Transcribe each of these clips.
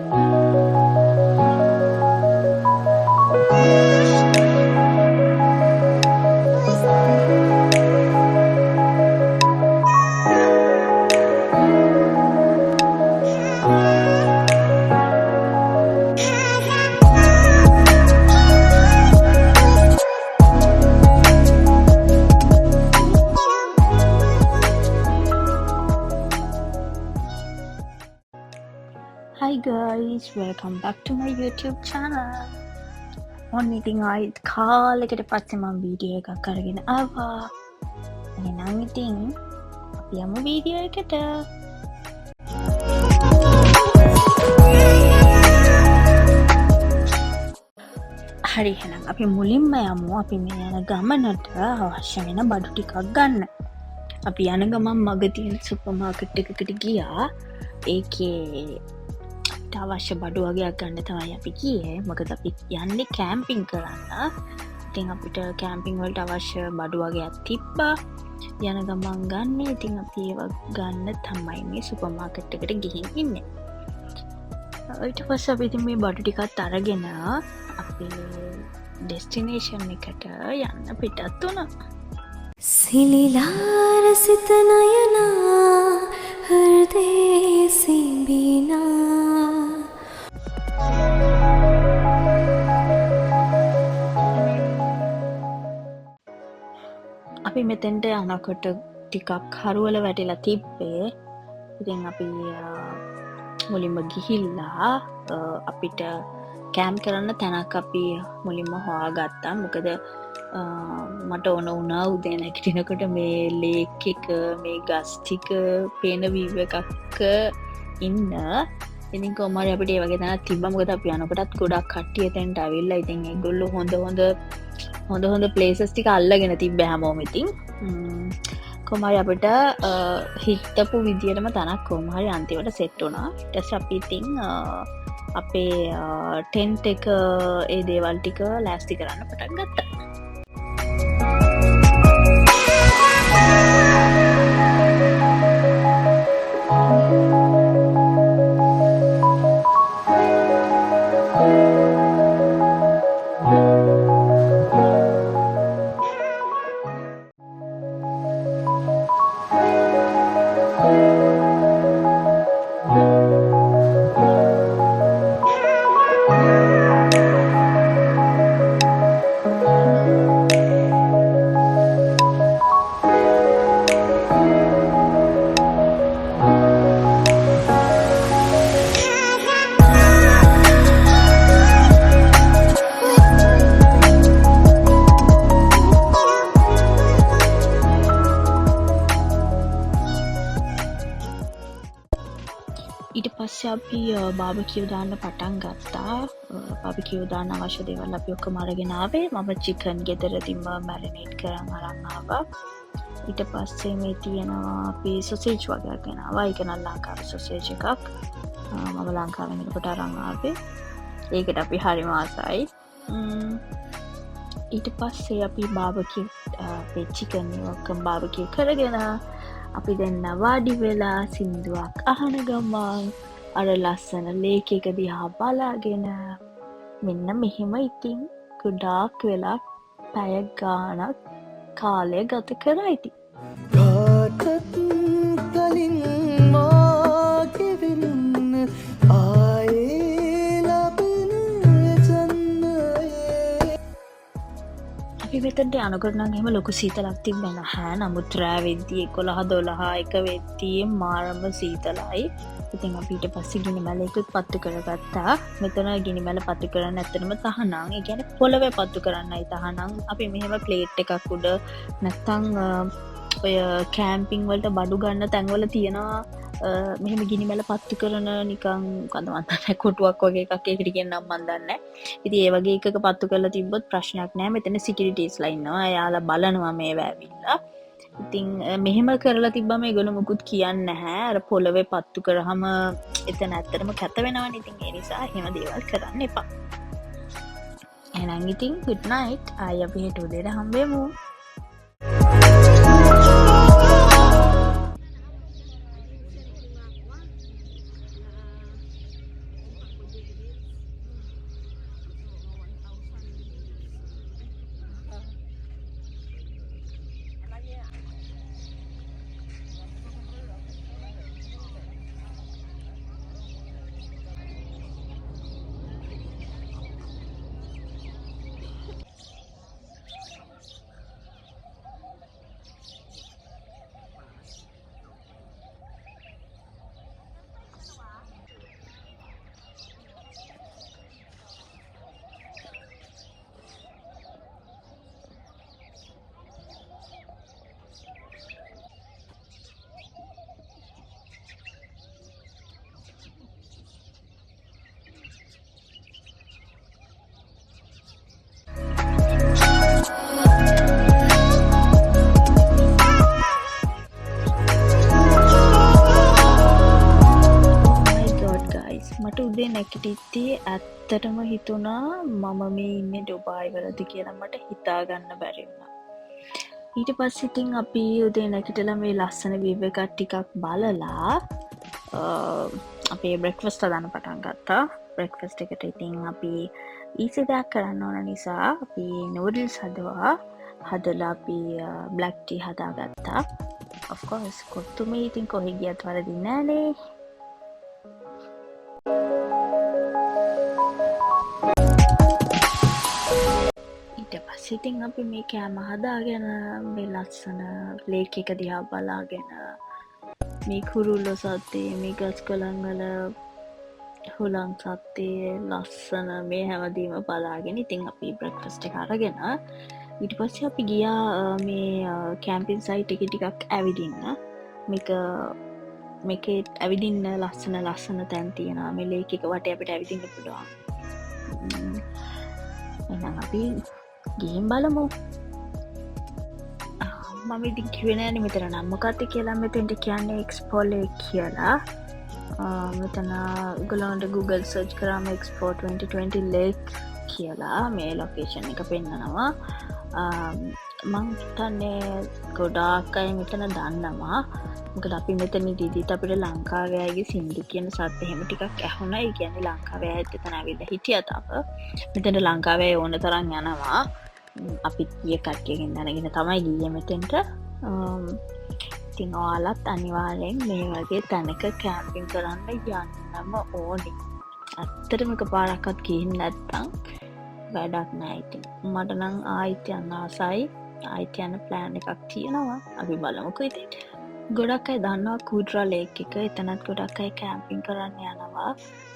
Hi guys, welcome back to my YouTube channel. ඔන්න ඉතින් ආයිත් කාලෙකට පස්සේ මම වීඩියෝ එකක් අරගෙන ආවා. එහෙනම් ඉතින් අපි යමු වීඩියෝ එකට. හරි එහෙනම් අපි මුලින්ම යමු අපි මේ යන ගමනට අවශ්‍ය වෙන බඩු ටිකක් ගන්න. අපි යන ගමන් මග තියෙන සුපර් මාකට් එකකට ගියා. ඒකේ අවශ්‍ය බඩු වගේක් ගන්න තමයි අපි ගියේ. මොකද අපි යන්නේ කැම්පින් කරන්න. ඉතින් අපිට කැම්පින් වලට අවශ්‍ය බඩු වගේක් තිබ්බා. යන ගමන් ගන්න. ඉතින් අපි ඒව ගන්න තමයි මේ සුපර් මාකට් එකට ගිහින් ඉන්නේ. ඊට පස්සේ අපි ඉතින් මේ බඩු ටිකත් අරගෙන අපේ ඩෙස්ටිනේෂන් එකට යන්න පිටත් වුණා. සිලිලාර සිත නයනා හෘදේ සිඹිනා අපි මෙතෙන්ට යනකොට ටිකක් හරුවල වැටිලා තිබ්බේ. ඉතින් අපි මුලින්ම ගිහිල්ලා අපිට කැම්ප් කරන්න තැනක් අපි මුලින්ම හොයාගත්තා. මොකද මට ඕන වුණා උදේ නැගිටිනකොට මේ ලේක් එක මේ ගස් ටික පේන වීව් එකක් ඉන්න. ඉතින් කොහොම හරි අපිට ඒ වගේ තැනක් තිබ්බා. මොකද අපි යනකොටත් ගොඩක් කට්ටිය එතෙන්ට ඇවිල්ලා. ඉතින් ඒගොල්ලෝ හොඳ ප්ලේසස් ටික අල්ලගෙන තිබ්බ හැමෝම. ඉතින් කොහොම හරි අපිට හිටපු විදියටම තැනක් කොහොම හරි අන්තිමට සෙට් වුණා. ඊට පස්සේ අපි ඉතින් අපේ ටෙන්ට් එක ඒ දේවල් ටික ලෑස්ති කරන්න පටන් ගත්තා. ඊට පස්සේ අපි බාබකියු දාන්න පටන් ගත්තා. බාබකියු දාන්න අවශ්‍ය දේවල් අපි ඔක්කොම අරගෙන ආවේ. මම චිකන් ගෙදරදීම මැරිනේට් කරන් අරන් ආවා. ඊට පස්සේ මේ තියෙනවා අපි සොසේජ් වගේක් ගෙනාවා. ඒක නම් ලංකාවේ සොසේජ් එකක්. මම ලංකාවෙන් ඉන්නකොට අරන් ආවේ. ඒකට අපි හරිම ආසයි. ඊට පස්සේ අපි බාබකියු අපේ චිකන් ඔක්කොම බාබකියු කරගෙන අපි දෙන්න වාඩි වෙලා සින්දුවක් අහන ගමන් අර ලස්සන ලේක් එක දිහා බලාගෙන මෙන්න මෙහෙම ඉතින් ගොඩාක් වෙලා පැය ගාණක් කාලය ගත කරා ඉතින්. කාටත් කලින් මාගෙවෙන්න ආයේ ලබන ජන්මයේ. අපි මෙතනට යනකොට නම් එහෙම ලොකු සීතලක් තිබ්බේ නැහැ. නමුත් රෑ වෙද්දී 11 වෙද්දී මාරම සීතලයි. ඉතින් අපි ඊට පස්සේ ගිනිමැලයකුත් පත්තු කරගත්තා. මෙතන ගිනිමැල පත්තු කරන්න ඇත්තටම තහනම්. ඒ කියන්නේ පොළවේ පත්තු කරන්නයි තහනම්. අපි මෙහෙම ප්ලේට් එකක් උඩ නැත්තම් ඔය කැම්පින් වලට බඩු ගන්න තැන්වල තියෙනවා මෙහෙම ගිනිමැල පත්තු කරන නිකන් කඳවන්න කොටුවක් වගේ එකක්. ඒකට කියන නම් මන් දන්නේ නැහැ. ඉතින් ඒ වගේ එකක පත්තු කරලා තිබ්බොත් ප්‍රශ්නයක් නැහැ. මෙතන සිකියුරිටිස්ලා ඉන්නවා. එයාලා බලනවා මේව ඇවිල්ලා. ඉතින් මෙහෙම කරලා තිබ්බම ඒගොල්ලෝ මුකුත් කියන්නේ නැහැ. අර පොළවේ පත්තු කරාම එතන ඇත්තටම කැත වෙනවනේ. ඉතින් ඒ නිසා එහෙම දේවල් කරන්න එපා. එහෙනම් ඉතින් good night. ආයෙ අපි හෙට උදේට හම්බෙමු. මට උදේ නැගිටිද්දී ඇත්තටම හිතුණා මම මේ ඉන්නේ ඩුබායි වලද කියලා මට හිතාගන්න බැරි වුණා. ඊට පස්සේ ඉතින් අපි උදේ නැගිටලා මේ ලස්සන view එකක් ටිකක් බලලා අපේ බ්‍රෙක්ෆාස්ට් හදන්න පටන් ගත්තා. බ්‍රෙක්ෆාස්ට් එකට ඉතින් අපි ඊසි දෙයක් කරන්න ඕන නිසා අපි නූඩල්ස් හදලා අපි බ්ලැක් ටී හදාගත්තා. of course කොත්තුමේ ඉතින් කොහෙ ගියත් වරදින්නේ නෑනේ. ඊට පස්සේ ඉතින් අපි මේ කෑම හදාගෙන මේ ලස්සන ලේක් එක දිහා බලාගෙන මේ කුරුල්ලෝ සද්දේ මේ ගස් කොළන් වල හුළං සද්දේ ලස්සන මේ හැමදේම බලාගෙන ඉතින් අපි බ්‍රෙක්ෆාස්ට් එක අරගෙන ඊට පස්සේ අපි ගියා මේ කැම්පින් සයිට් එකේ ටිකක් ඇවිදින්න. මේකේ ඇවිදින්න ලස්සන තැන් තියෙනවා. මේ ලේක් එක වටේ අපිට ඇවිදින්න පුළුවන්. එහෙනම් අපි ගිහින් බලමු. මම ඉතින් කිව්වේ නෑනේ මෙතන නම් මොකක්ද කියලා. මෙතෙන්ට කියන්නේ එක්ස්පෝ ලේක් කියලා. මෙතන ඔයගොල්ලන්ට Google search කරාම එක්ස්පෝ 2020 ලේක් කියලා මේ ලොකේෂන් එක පෙන්නනවා. මං හිතන්නේ ගොඩාක් අය මෙතන දන්නවා. මොකද අපි මෙතන ඉඳිද්දිත් අපිට ලංකාවේ අයගේ සින්දු කියන සද්ද එහෙම ටිකක් ඇහුණා. ඒ කියන්නේ ලංකාවේ අයත් එතන ඇවිල්ලා හිටියා තාම. මෙතන ලංකාවේ ඕන තරම් යනවා. අපිත් ගිය කට්ටියකින් දැනගෙන තමයි ගියේ මෙතෙන්ට. ඉතින් ඔයාලත් අනිවාර්යෙන් මේ වගේ තැනක කැම්පින් කරන්න යන්නම ඕනේ. ඇත්තටම එකපාරක්වත් ගිහින් නැත්තම් වැඩක් නෑ. ඉතින් මට නම් ආයිත් යන්න ආසයි. ආයිත් යන්න ප්ලෑන් එකක් තියෙනවා. අපි බලමුකෝ ඉතින්. ගොඩක් අය දන්නවා කුඩ්රා ලේක් එක. එතනත් ගොඩක් අය කැම්පින් කරන්න යනවා.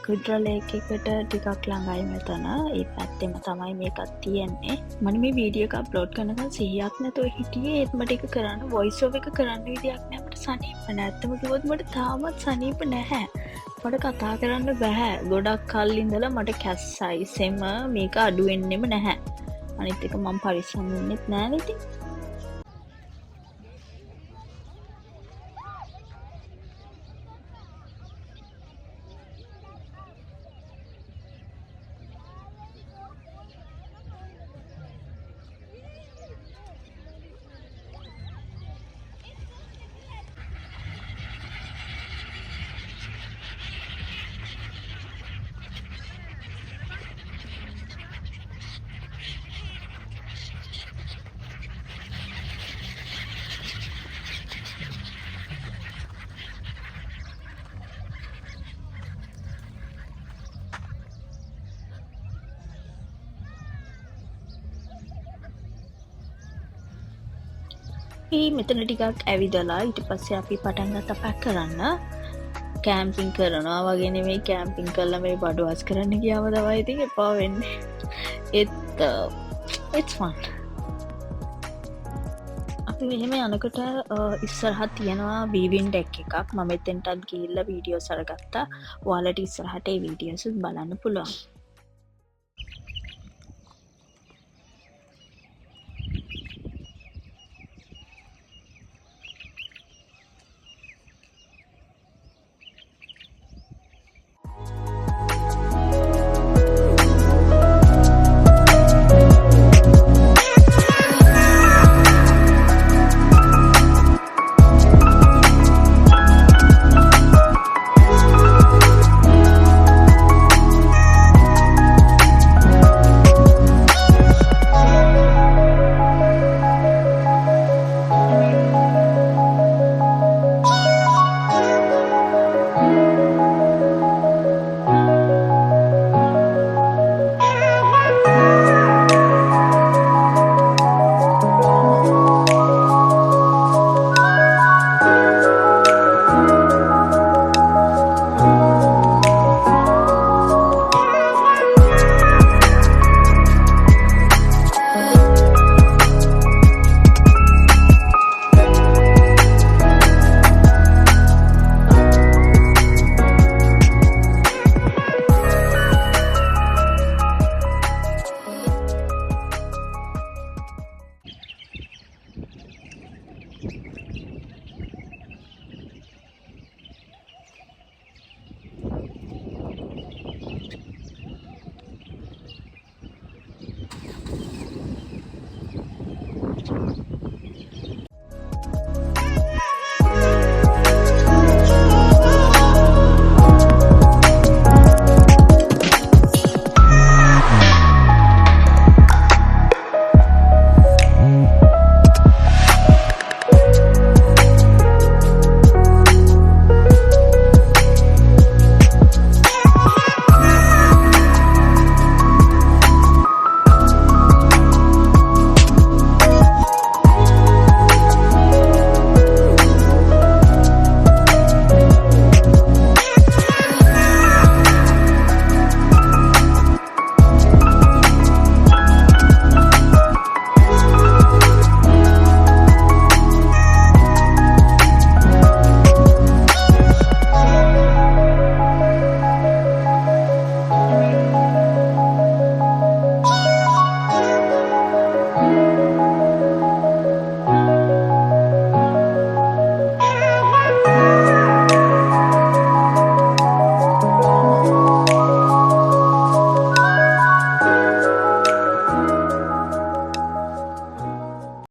කුඩ්රා ලේක් එකට ටිකක් ළඟයි මෙතන. ඒ පැත්තෙම තමයි මේකත් තියෙන්නේ. මම මේ වීඩියෝ එක අප්ලෝඩ් කරනකන් 100ක් නැතුව හිටියේ. ඒත් මට ඒක කරන්න වොයිස් ඕවර් එක කරන්න විදියක් නෑ. මට සනීප නෑ. ඇත්තම කිව්වොත් මට තාමත් සනීප නැහැ. මට කතා කරන්න බෑ. ගොඩක් කල් ඉඳලා මට කැස්සයි. සෙම මේක අඩු වෙන්නෙම නැහැ. අනිත් එක මම පරිස්සම් වෙන්නෙත් නෑනේ ඉතින්. මෙතන ටිකක් ඇවිදලා ඊට පස්සේ අපි පටන් ගත්තා පැක් කරන්න. කැම්පින් කරනවා වගේ නෙමෙයි, කැම්පින් කරලා මේ බඩුවස් කරන්න ගියාම තමයි ඉතින් එපා වෙන්නේ. it's fun. අපි මෙහෙම යනකොට ඉස්සරහට තියෙනවා වීවින් ඩෙක් එකක්. මම එතෙන්ටත් ගිහිල්ලා වීඩියෝස් අරගත්තා. ඔයාලට ඉස්සරහට ඒ වීඩියෝස් බලන්න පුළුවන්.